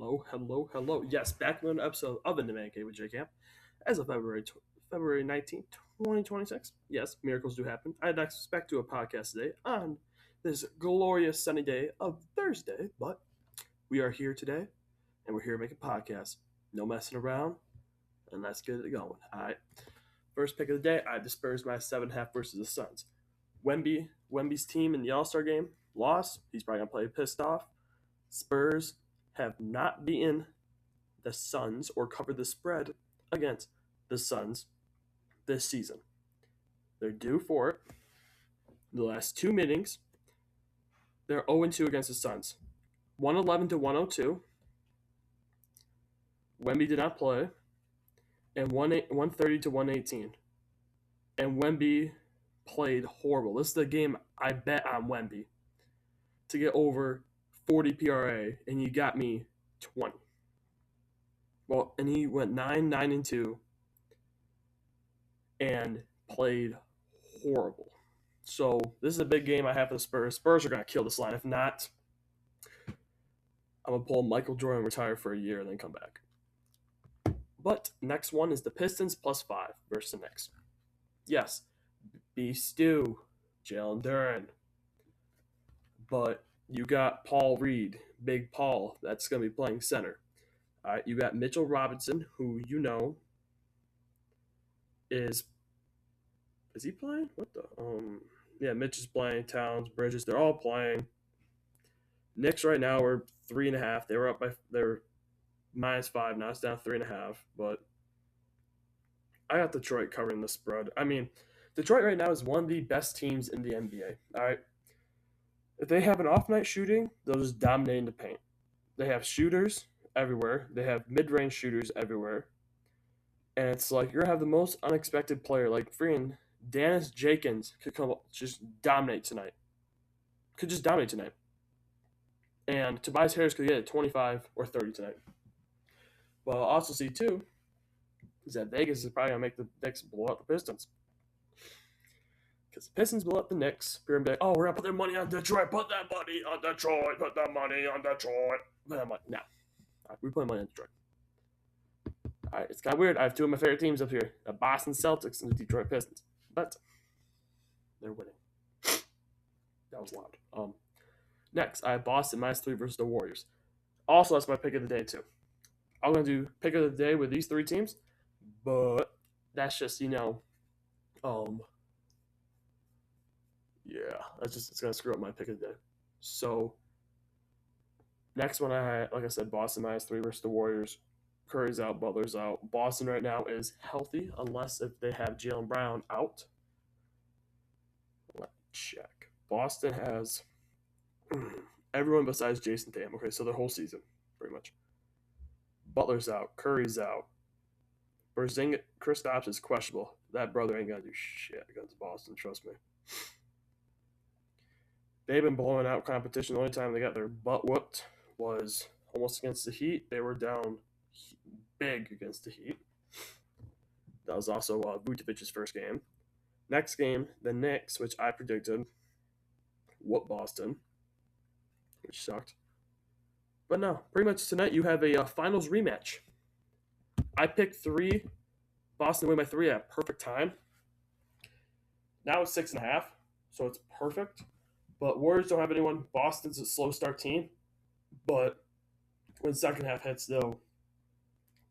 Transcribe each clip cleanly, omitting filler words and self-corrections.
Hello. Yes, back with another episode of In the Man Cave with Jcamp as of February 19th, 2026. Yes, miracles do happen. I didn't expect to do a podcast today on this glorious sunny day of Thursday, but we are here today and we're here to make a podcast. No messing around, and let's get it going. All right. First pick of the day, I dispersed my 7.5 versus the Suns. Wemby's team in the All-Star game lost. He's probably going to play pissed off. Spurs have not beaten the Suns or covered the spread against the Suns this season. They're due for it. The last two meetings, they're 0-2 against the Suns. 111 to 102. Wemby did not play. And 130 to 118. And Wemby played horrible. This is the game I bet on Wemby to get over 40 PRA, and you got me 20. Well, and he went 9-2, and played horrible. So this is a big game I have for the Spurs. Spurs are going to kill this line. If not, I'm going to pull Michael Jordan, retire for a year, and then come back. But next one is the Pistons +5 versus the Knicks. Yes, B. Stu, Jalen Duren. But you got Paul Reed, Big Paul, that's going to be playing center. All right, you got Mitchell Robinson, who you know is he playing? What the yeah, Mitch is playing, Towns, Bridges, they're all playing. Knicks right now are 3.5. They were up by they're -5, now it's down 3.5. But I got Detroit covering the spread. I mean, Detroit right now is one of the best teams in the NBA. All right. If they have an off night shooting, they'll just dominate in the paint. They have shooters everywhere. They have mid-range shooters everywhere. And it's like you're going to have the most unexpected player. Like freaking Dennis Jenkins could come just dominate tonight. And Tobias Harris could get 25 or 30 tonight. Well, I'll also see, too, is that Vegas is probably going to make the Knicks blow out the Pistons. Because the Pistons blow up the Knicks, we're going to be like, oh, we're going to put their money on Detroit. Put that money on Detroit. Put that money on Detroit. Put that money. No. Right, we're putting money on Detroit. All right, it's kind of weird. I have two of my favorite teams up here, the Boston Celtics and the Detroit Pistons. But they're winning. That was loud. Next, I have Boston -3 versus the Warriors. Also, that's my pick of the day, too. I'm going to do pick of the day with these three teams, but that's just, yeah, it's going to screw up my pick of the day. So, next one, like I said, Boston -3 versus the Warriors. Curry's out, Butler's out. Boston right now is healthy, unless if they have Jaylen Brown out. Let me check. Boston has everyone besides Jason Tatum. Okay, so their whole season, pretty much. Butler's out. Curry's out. Kristaps is questionable. That brother ain't going to do shit against Boston, trust me. They've been blowing out competition. The only time they got their butt whooped was almost against the Heat. They were down big against the Heat. That was also Vucevic's first game. Next game, the Knicks, which I predicted, whooped Boston, which sucked. But no, pretty much tonight you have a finals rematch. I picked 3. Boston win by 3 at perfect time. Now it's 6.5, so it's perfect. But Warriors don't have anyone. Boston's a slow start team. But when the second half hits, they'll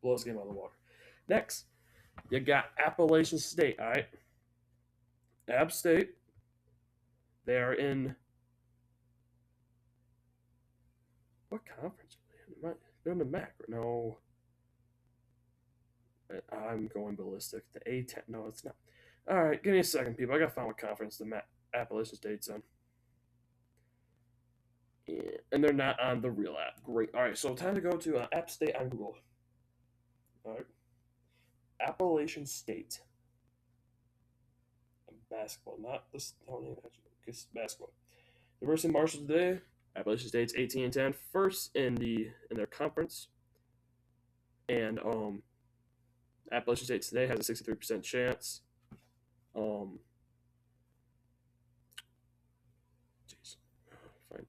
blow this game out of the water. Next, you got Appalachian State, all right? App State, they are in what conference are they in? They're in the MAC. No. I'm going ballistic. The A10. No, it's not. All right, give me a second, people. I got to find what conference the Appalachian State's in. Yeah, and they're not on the real app. Great. All right, so time to go to App State on Google. All right. Appalachian State. Basketball, not this. It's basketball. University of Marshall today. Appalachian State's 18-10, first in their conference, and Appalachian State today has a 63% chance. Find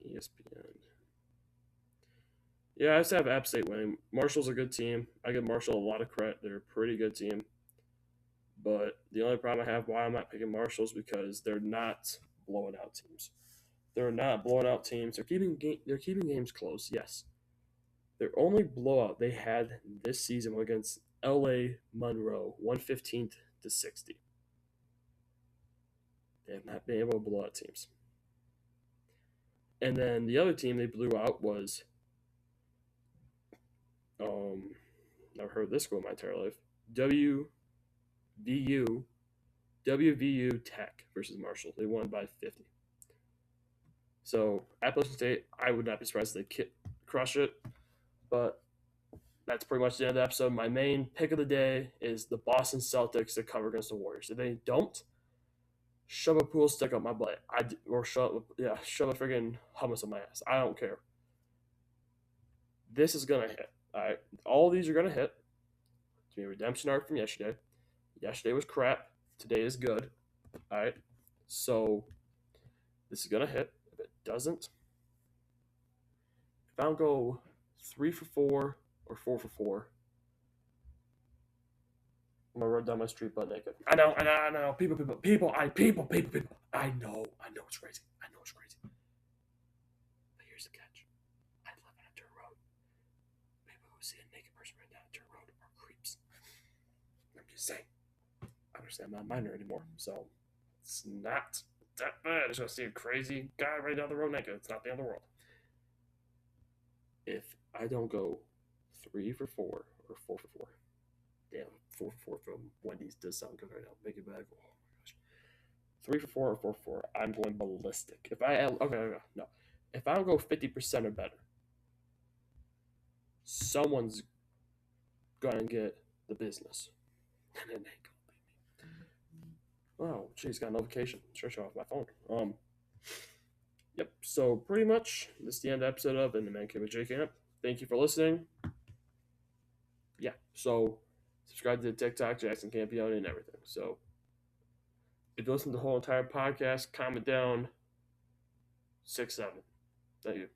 ESPN. Yeah, I just have App State winning. Marshall's a good team. I give Marshall a lot of credit. They're a pretty good team. But the only problem I have why I'm not picking Marshall is because they're not blowing out teams. They're not blowing out teams. They're keeping games close. Yes, their only blowout they had this season was against L.A. Monroe, 115-60. They have not been able to blow out teams. And then the other team they blew out was never heard of this school in my entire life. WVU WVU Tech versus Marshall. They won by 50. So Appalachian State, I would not be surprised if they crush it. But that's pretty much the end of the episode. My main pick of the day is the Boston Celtics to cover against the Warriors. If they don't, shove a pool stick up my butt. Shove a friggin' hummus on my ass. I don't care. This is gonna hit. All right, all these are gonna hit. It's a redemption arc from yesterday. Yesterday was crap. Today is good. All right, so this is gonna hit. If it doesn't, if I don't go 3 for 4 or 4 for 4, I'm gonna run down my street butt naked. I know. People. I know it's crazy. But here's the catch. I live on a dirt road. People who see a naked person run down a dirt road are creeps. I'm just saying. I understand I'm not a minor anymore, so it's not that bad. Just gonna see a crazy guy right down the road naked. It's not the end of the world. If I don't go 3 for 4 or 4 for 4, damn, 4 for 4 from Wendy's does sound good right now. Make it back. Oh my gosh. 3 for 4 or 4 for 4, I'm going ballistic. If I no, if I don't go 50% or better, someone's gonna get the business, and it ain't gonna be me. Oh, geez, got a notification. Stretch off my phone. Yep. So pretty much this is the end of the episode of In the Man Cave with Jcamp. Thank you for listening. Yeah. So subscribe to the TikTok, Jackson Campione, and everything. So if you listen to the whole entire podcast, comment down 6, 7. Thank you.